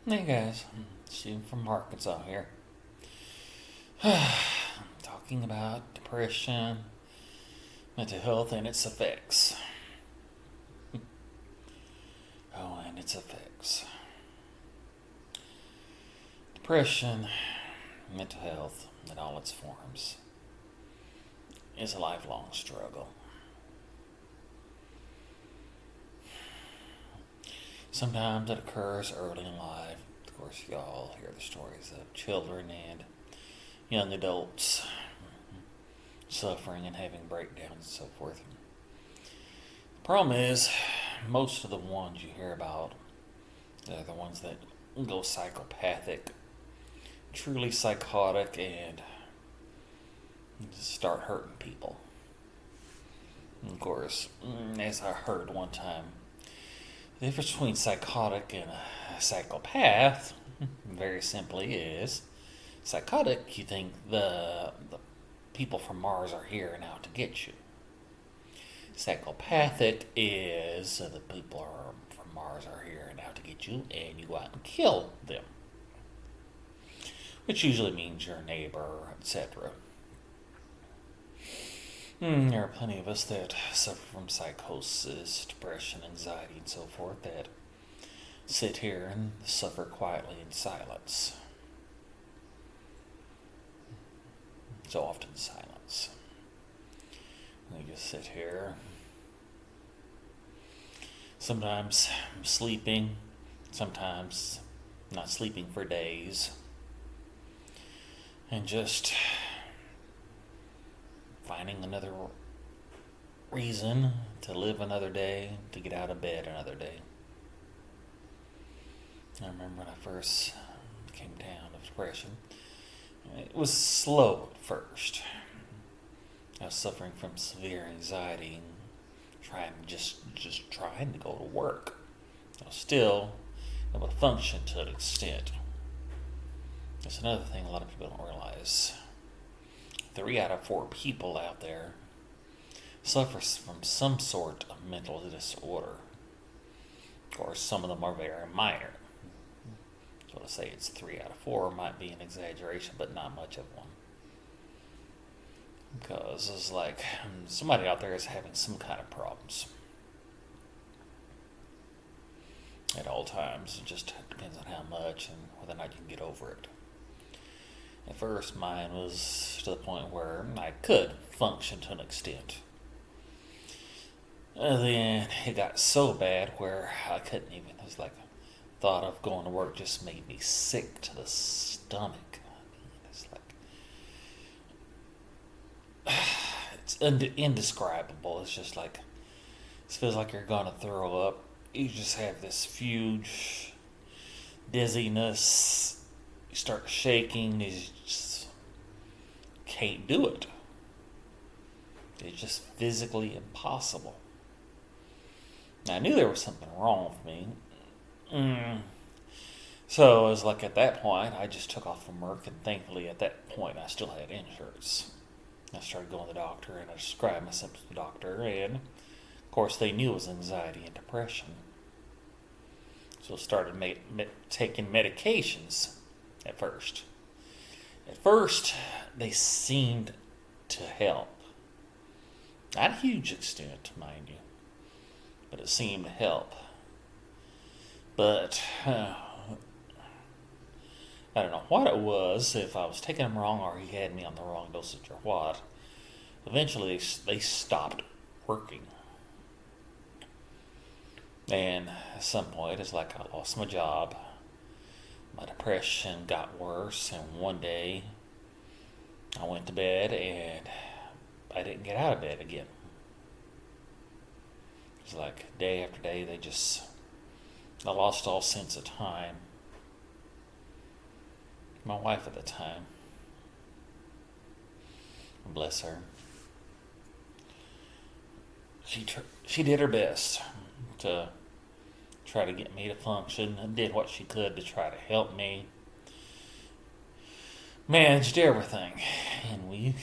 Hey guys, Steve from Arkansas here. Talking about depression, mental health, and its effects. Oh, and its effects. Depression, mental health, in all its forms, is a lifelong struggle. Sometimes it occurs early in life. Of course, y'all hear the stories of children and young adults suffering and having breakdowns and so forth. The problem is, most of the ones you hear about are the ones that go psychopathic, truly psychotic, and start hurting people. And of course, as I heard one time, the difference between psychotic and a psychopath, very simply, is psychotic, you think the people from Mars are here now to get you. Psychopathic is the people from Mars are here now to get you, and you go out and kill them, which usually means your neighbor, etc. There are plenty of us that suffer from psychosis, depression, anxiety, and so forth that sit here and suffer quietly in silence. So often in silence. We just sit here, sometimes sleeping, sometimes not sleeping for days, and just finding another reason to live another day, to get out of bed another day. I remember when I first came down with depression, it was slow at first. I was suffering from severe anxiety and just trying to go to work. I was still able to function to an extent. That's another thing a lot of people don't realize. 3 out of 4 people out there suffer from some sort of mental disorder. Of course, some of them are very minor. So to say it's 3 out of 4 might be an exaggeration, but not much of one. Because it's like somebody out there is having some kind of problems at all times. It just depends on how much and whether or not you can get over it. At first, mine was to the point where I could function to an extent. Then it got so bad where I couldn't even. It was like thought of going to work just made me sick to the stomach. It's like it's indescribable. It's just like it feels like you're gonna throw up. You just have this huge dizziness. You start shaking. You just can't do it. It's just physically impossible. Now, I knew there was something wrong with me. So it was like at that point, I just took off from work, and thankfully at that point I still had insurance. I started going to the doctor, and I described my symptoms to the doctor, and of course they knew it was anxiety and depression. So I started taking medications at first. At first, they seemed to help. Not a huge extent, mind you, but it seemed to help. But I don't know what it was, if I was taking them wrong or he had me on the wrong dosage or what. Eventually, they stopped working. And at some point, it's like I lost my job. My depression got worse, and one day I went to bed and I didn't get out of bed again. It was like day after day, I lost all sense of time. My wife at the time, bless her, she did her best to try to get me to function and did what she could to try to help me. Managed everything. And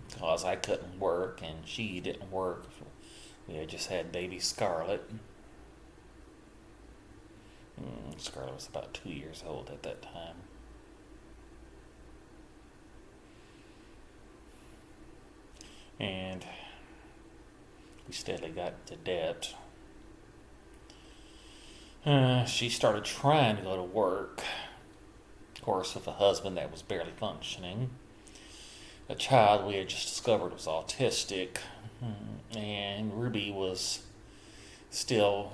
because I couldn't work and she didn't work, we had just had baby Scarlett. Scarlett was about 2 years old at that time. And we steadily got into debt. She started trying to go to work, of course, with a husband that was barely functioning. A child we had just discovered was autistic, and Ruby was still,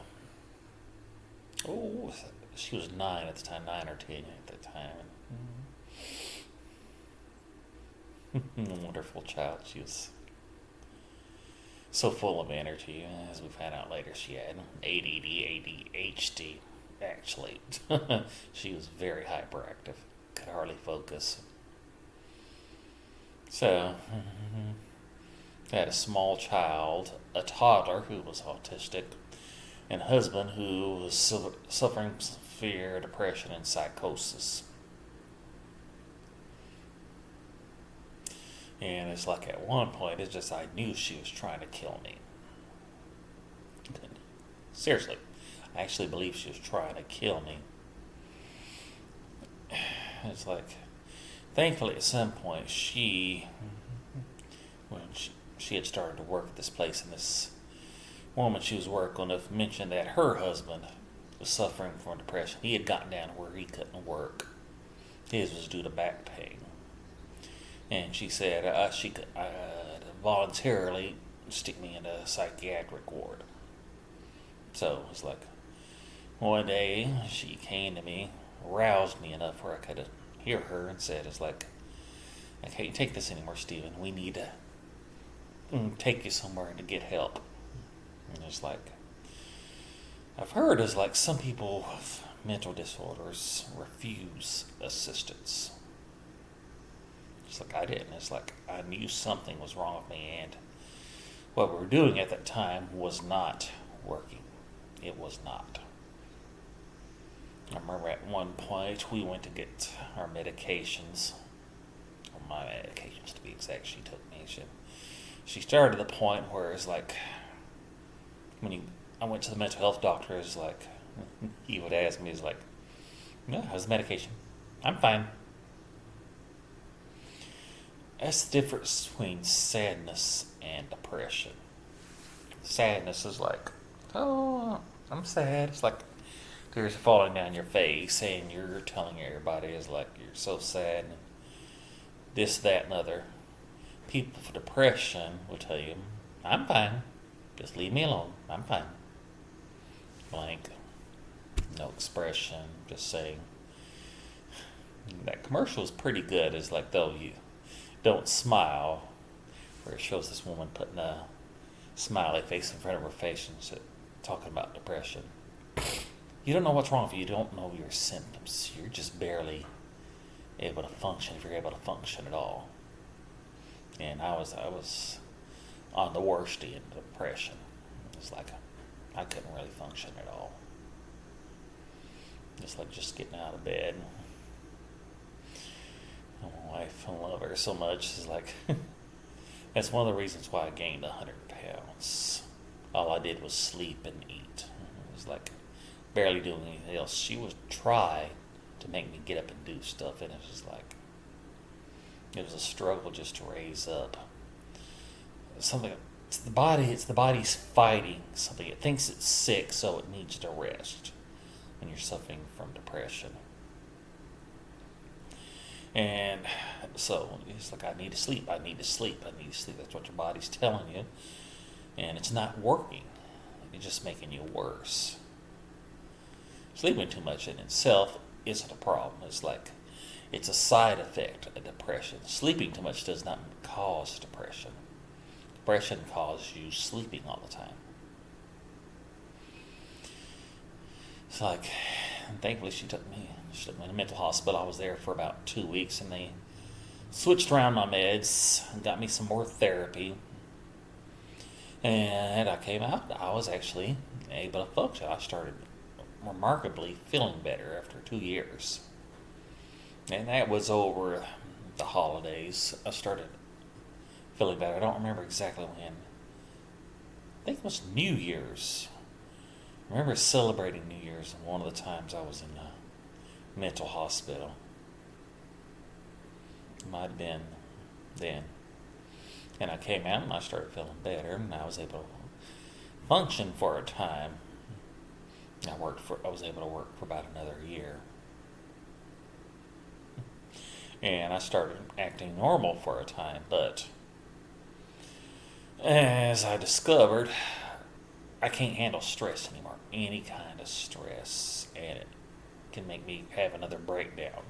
oh, she was 9 at the time, 9 or 10 at the time. Wonderful child. She was so full of energy. As we found out later, she had ADD, ADHD, actually. She was very hyperactive, could hardly focus. So, I had a small child, a toddler who was autistic, and a husband who was suffering severe depression and psychosis. And it's like at one point, it's just I knew she was trying to kill me. Seriously, I actually believe she was trying to kill me. It's like, thankfully at some point when she had started to work at this place, and this woman she was working with mentioned that her husband was suffering from depression. He had gotten down to where he couldn't work. His was due to back pain. And she said she could voluntarily stick me in a psychiatric ward. So it was like, one day she came to me, roused me enough where I could hear her, and said, it's like, I can't take this anymore, Stephen. We need to take you somewhere to get help. And it's like, I've heard it's like some people with mental disorders refuse assistance. It's like I didn't. It's like I knew something was wrong with me, and what we were doing at that time was not working. It was not. I remember at one point we went to get our medications, or my medications to be exact. She took me. She started to the point where it's like, I went to the mental health doctor, it's like, he would ask me, it's like, no, how's the medication? I'm fine. That's the difference between sadness and depression. Sadness is like, oh, I'm sad. It's like tears are falling down your face, and you're telling everybody is like you're so sad, and this, that, and other. People with depression will tell you, I'm fine. Just leave me alone. I'm fine. Blank. No expression. Just saying. That commercial is pretty good. It's like, though you don't smile, where it shows this woman putting a smiley face in front of her face and talking about depression. You don't know what's wrong with you. You don't know your symptoms. You're just barely able to function, if you're able to function at all. And I was on the worst end of depression. It's like I couldn't really function at all. It's like just getting out of bed. My wife, I love her so much. It's like that's one of the reasons why I gained 100 pounds. All I did was sleep and eat. It was like barely doing anything else. She would try to make me get up and do stuff, and it was like it was a struggle just to raise up. Something. It's the body's fighting something. It thinks it's sick, so it needs to rest when you're suffering from depression. And so it's like, I need to sleep. That's what your body's telling you. And it's not working. It's just making you worse. Sleeping too much in itself isn't a problem. It's like, it's a side effect of depression. Sleeping too much does not cause depression. Depression causes you sleeping all the time. It's like, thankfully she took me to a mental hospital. I was there for about 2 weeks, and they switched around my meds and got me some more therapy. And I came out. I was actually able to function. I started remarkably feeling better after 2 years. And that was over the holidays. I started feeling better. I don't remember exactly when. I think it was New Year's. I remember celebrating New Year's, and one of the times I was in a mental hospital. Might have been then. And I came out and I started feeling better, and I was able to function for a time. I was able to work for about another year. And I started acting normal for a time, but as I discovered, I can't handle stress anymore. Any kind of stress, and it can make me have another breakdown.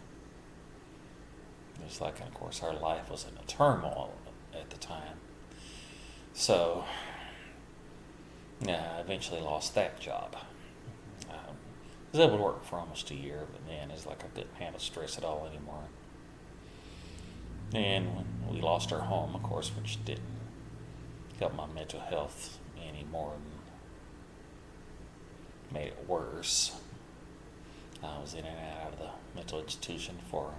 It's like, and of course, our life was in a turmoil at the time. So, yeah, I eventually lost that job. I was able to work for almost a year, but then it's like I couldn't handle stress at all anymore. And when we lost our home, of course, which didn't help my mental health any more than made it worse. I was in and out of the mental institution for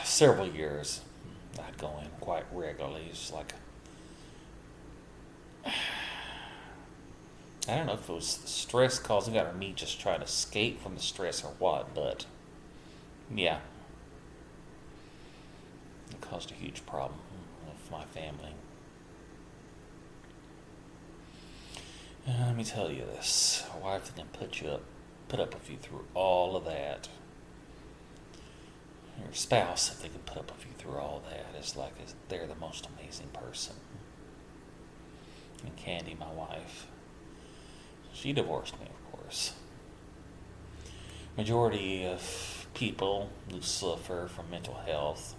several years. I'd go in quite regularly. It's like, I don't know if it was the stress causing it or me just trying to escape from the stress or what, but yeah, it caused a huge problem with my family. And let me tell you this, a wife that can put up with you through all of that. Your spouse, if they can put up with you through all that, is like they're the most amazing person. And Candy, my wife, she divorced me, of course. Majority of people who suffer from mental health,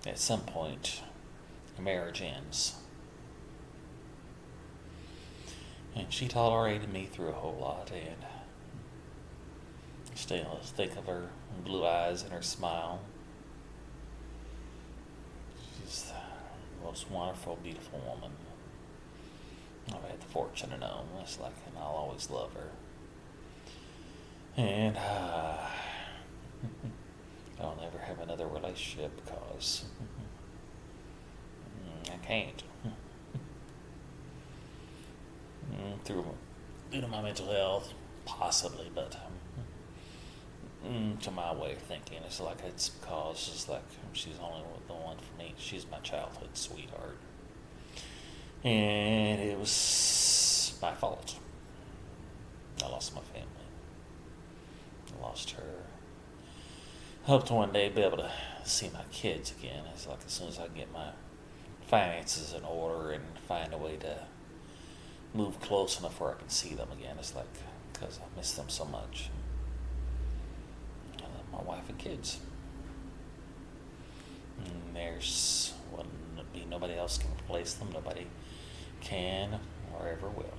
at some point, a marriage ends. And she tolerated me through a whole lot, and still think of her blue eyes and her smile. She's the most wonderful, beautiful woman I've had the fortune to know. It's like, and I'll always love her. And I'll never have another relationship because I can't. Due to my mental health, possibly, but to my way of thinking, it's like it's because it's like she's only the one for me. She's my childhood sweetheart, and it was my fault. I lost my family. I lost her. I hope to one day be able to see my kids again. It's like as soon as I get my finances in order and find a way to move close enough where I can see them again. It's like, because I miss them so much. I love my wife and kids. And there's wouldn't be nobody else can replace them. Nobody can or ever will.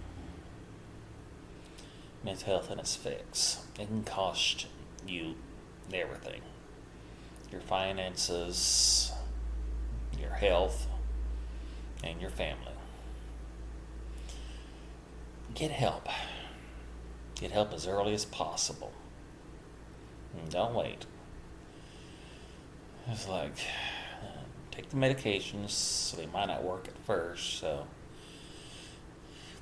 Mental health and its fix. It can cost you everything. Your finances, your health, and your family. Get help. Get help as early as possible. And don't wait. It's like, take the medications. They might not work at first, so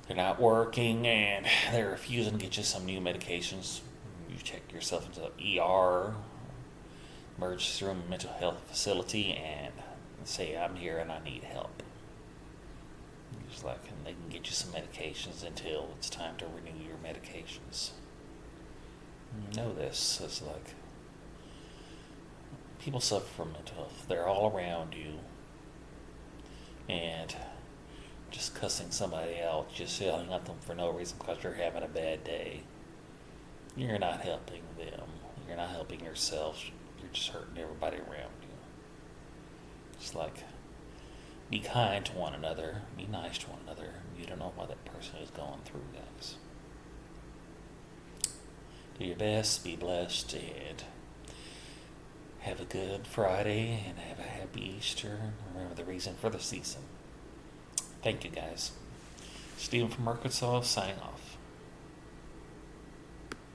they're not working and they're refusing to get you some new medications. You check yourself into the ER, emergency room, mental health facility, and say, I'm here and I need help. It's like, and they can get you some medications until it's time to renew your medications. Know this, it's like, people suffer from mental health. They're all around you. And just cussing somebody out, just yelling at them for no reason because you're having a bad day, you're not helping them. You're not helping yourself. You're just hurting everybody around you. It's like, be kind to one another. Be nice to one another. You don't know what that person is going through, guys. Do your best. Be blessed. And have a good Friday. And have a happy Easter. Remember the reason for the season. Thank you, guys. Stephen from Arkansas, signing off.